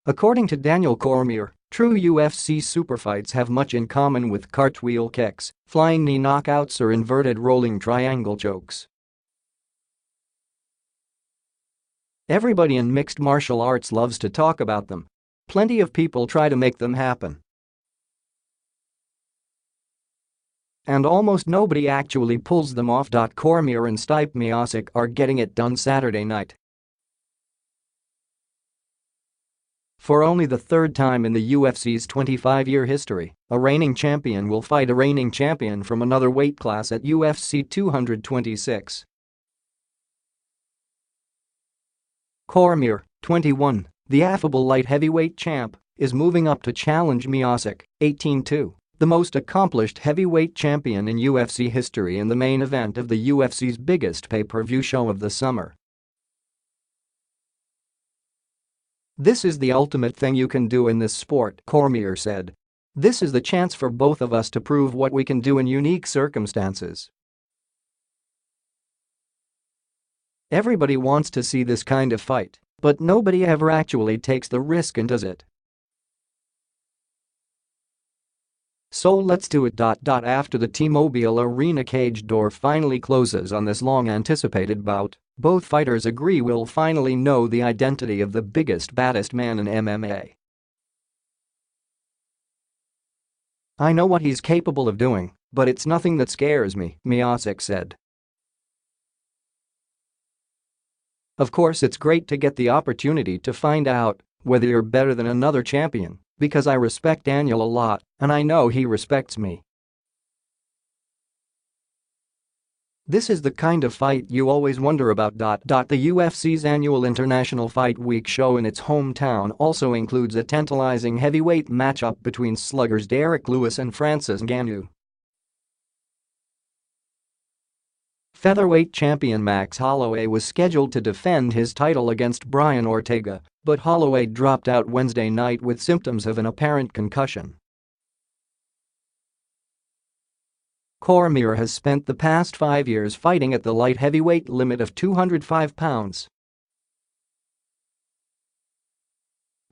According to Daniel Cormier, true UFC superfights have much in common with cartwheel kicks, flying knee knockouts or inverted rolling triangle chokes. Everybody in mixed martial arts loves to talk about them. Plenty of people try to make them happen. And almost nobody actually pulls them off. Cormier and Stipe Miocic are getting it done Saturday night. For only the third time in the UFC's 25-year history, a reigning champion will fight a reigning champion from another weight class at UFC 226. Cormier, 21, the affable light heavyweight champ, is moving up to challenge Miocic, 18-2, the most accomplished heavyweight champion in UFC history in the main event of the UFC's biggest pay-per-view show of the summer. "This is the ultimate thing you can do in this sport," Cormier said. "This is the chance for both of us to prove what we can do in unique circumstances. Everybody wants to see this kind of fight, but nobody ever actually takes the risk and does it. So let's do it." After the T-Mobile Arena cage door finally closes on this long-anticipated bout, both fighters agree we'll finally know the identity of the biggest, baddest man in MMA. "I know what he's capable of doing, but it's nothing that scares me," Miocic said. "Of course it's great to get the opportunity to find out whether you're better than another champion, because I respect Daniel a lot, and I know he respects me. This is the kind of fight you always wonder about." The UFC's annual International Fight Week show in its hometown also includes a tantalizing heavyweight matchup between sluggers Derek Lewis and Francis Ngannou. Featherweight champion Max Holloway was scheduled to defend his title against Brian Ortega, but Holloway dropped out Wednesday night with symptoms of an apparent concussion. Cormier has spent the past 5 years fighting at the light heavyweight limit of 205 pounds.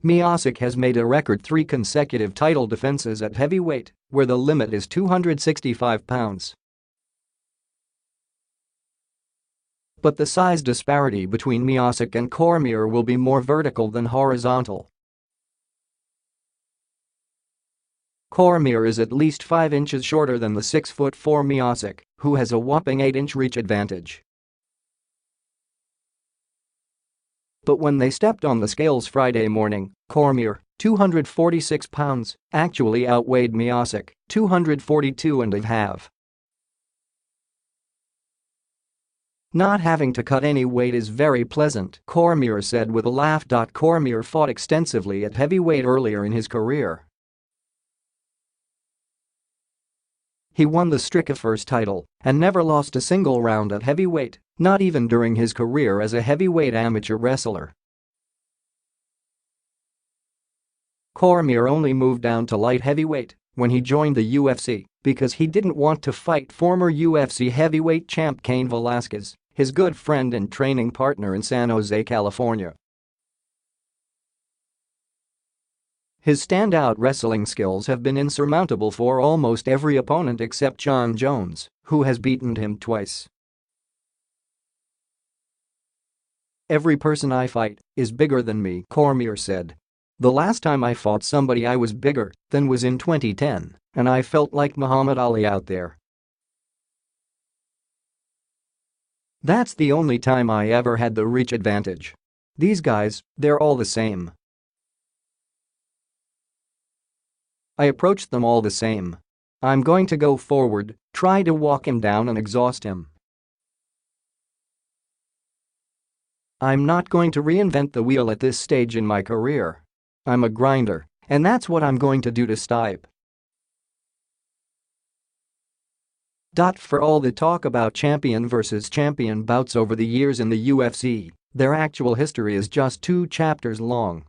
Miocic has made a record 3 consecutive title defenses at heavyweight, where the limit is 265 pounds. But the size disparity between Miocic and Cormier will be more vertical than horizontal. Cormier is at least 5 inches shorter than the 6'4" Miocic, who has a whopping 8-inch reach advantage. But when they stepped on the scales Friday morning, Cormier, 246 pounds, actually outweighed Miocic, 242.5. "Not having to cut any weight is very pleasant," Cormier said with a laugh. Cormier fought extensively at heavyweight earlier in his career. He won the Strikeforce title and never lost a single round at heavyweight, not even during his career as a heavyweight amateur wrestler. Cormier only moved down to light heavyweight when he joined the UFC because he didn't want to fight former UFC heavyweight champ Cain Velasquez, his good friend and training partner in San Jose, California. His standout wrestling skills have been insurmountable for almost every opponent except Jon Jones, who has beaten him twice. "Every person I fight is bigger than me," Cormier said. "The last time I fought somebody I was bigger than was in 2010, and I felt like Muhammad Ali out there. That's the only time I ever had the reach advantage. These guys, they're all the same. I approached them all the same. I'm going to go forward, try to walk him down and exhaust him. I'm not going to reinvent the wheel at this stage in my career. I'm a grinder, and that's what I'm going to do to Stipe." For all the talk about champion versus champion bouts over the years in the UFC, their actual history is just 2 chapters long.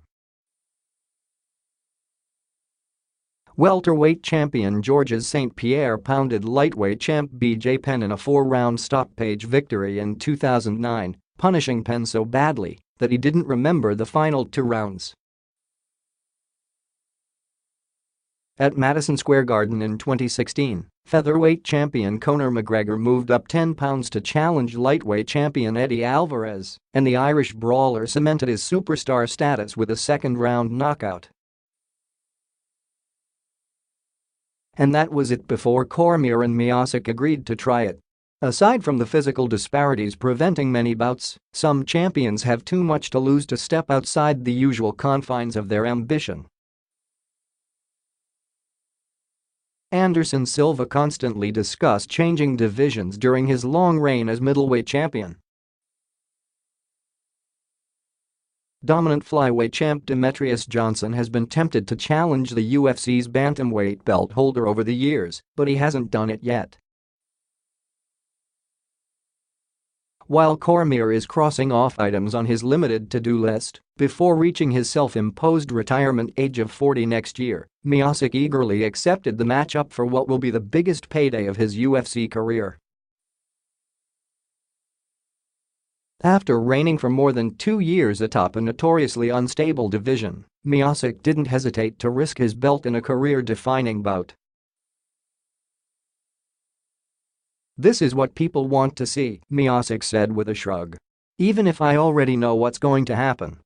Welterweight champion Georges St. Pierre pounded lightweight champ BJ Penn in a 4-round stoppage victory in 2009, punishing Penn so badly that he didn't remember the final 2 rounds. At Madison Square Garden in 2016, featherweight champion Conor McGregor moved up 10 pounds to challenge lightweight champion Eddie Alvarez, and the Irish brawler cemented his superstar status with a second-round knockout. And that was it before Cormier and Miocic agreed to try it. Aside from the physical disparities preventing many bouts, some champions have too much to lose to step outside the usual confines of their ambition. Anderson Silva constantly discussed changing divisions during his long reign as middleweight champion. Dominant flyweight champ Demetrius Johnson has been tempted to challenge the UFC's bantamweight belt holder over the years, but he hasn't done it yet. While Cormier is crossing off items on his limited to-do list before reaching his self-imposed retirement age of 40 next year, Miocic eagerly accepted the matchup for what will be the biggest payday of his UFC career. After reigning for more than 2 years atop a notoriously unstable division, Miocic didn't hesitate to risk his belt in a career-defining bout. "This is what people want to see," Miocic said with a shrug. "Even if I already know what's going to happen,